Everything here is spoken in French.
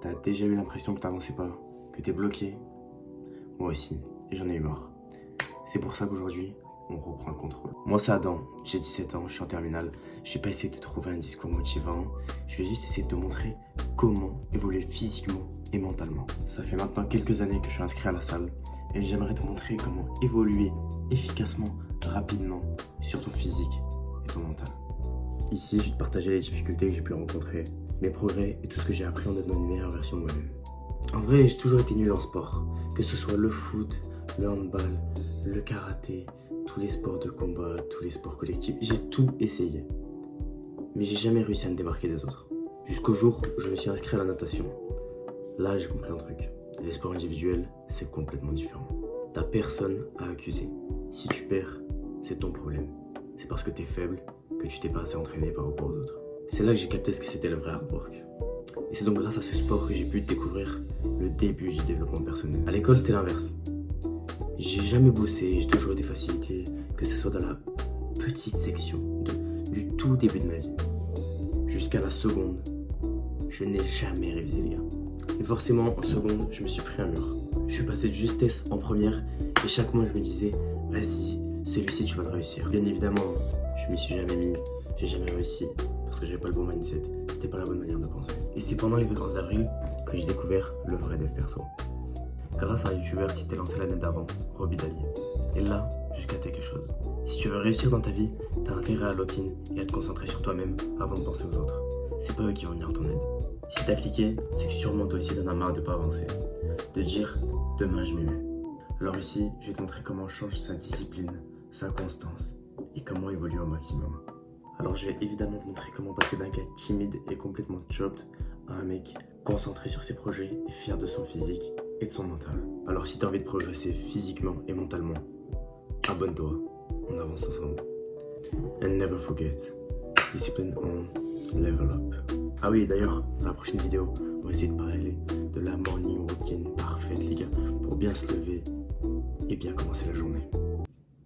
T'as déjà eu l'impression que t'avançais pas, que t'es bloqué? Moi aussi, et j'en ai eu marre. C'est pour ça qu'aujourd'hui, on reprend le contrôle. Moi c'est Adam, j'ai 17 ans, je suis en terminale. Je vais pas essayer de te trouver un discours motivant, je vais juste essayer de te montrer comment évoluer physiquement et mentalement. Ça fait maintenant quelques années que je suis inscrit à la salle et j'aimerais te montrer comment évoluer efficacement, rapidement sur ton physique et ton mental. Ici, je vais te partager les difficultés que j'ai pu rencontrer, mes progrès et tout ce que j'ai appris en devenant une meilleure version de moi-même. En vrai, j'ai toujours été nul en sport, que ce soit le foot, le handball, le karaté, tous les sports de combat, tous les sports collectifs, j'ai tout essayé. Mais j'ai jamais réussi à me démarquer des autres. Jusqu'au jour où je me suis inscrit à la natation. Là, j'ai compris un truc. Les sports individuels, c'est complètement différent. T'as personne à accuser. Si tu perds, c'est ton problème. C'est parce que t'es faible que tu t'es pas assez entraîné par rapport aux autres. C'est là que j'ai capté ce que c'était le vrai hard work. Et c'est donc grâce à ce sport que j'ai pu découvrir le début du développement personnel. À l'école, c'était l'inverse. J'ai jamais bossé, j'ai toujours eu des facilités, que ce soit dans la petite section du tout début de ma vie. Jusqu'à la seconde, je n'ai jamais révisé les gars. Et forcément, en seconde, je me suis pris un mur. Je suis passé de justesse en première et chaque mois, je me disais, vas-y, celui-ci, tu vas le réussir. Bien évidemment, je m'y suis jamais mis, j'ai jamais réussi parce que j'avais pas le bon mindset, c'était pas la bonne manière de penser. Et c'est pendant les vacances d'avril que j'ai découvert le vrai dev perso. Grâce à un youtubeur qui s'était lancé l'année d'avant, Roby Dali. Et là, j'ai capté quelque chose. Si tu veux réussir dans ta vie, t'as intérêt à lock-in et à te concentrer sur toi-même avant de penser aux autres. C'est pas eux qui vont venir ton aide. Si t'as cliqué, c'est que sûrement toi aussi t'en as marre de pas avancer. De dire, demain je m'y mets. Alors ici, je vais te montrer comment changer sa discipline, sa constance et comment évoluer au maximum. Alors je vais évidemment te montrer comment passer d'un gars timide et complètement chopped à un mec concentré sur ses projets et fier de son physique et de son mental. Alors si tu as envie de progresser physiquement et mentalement, abonne-toi, on avance ensemble. And never forget, discipline on, level up. Ah oui, d'ailleurs, dans la prochaine vidéo, on va essayer de parler de la morning routine parfaite les gars, pour bien se lever et bien commencer la journée.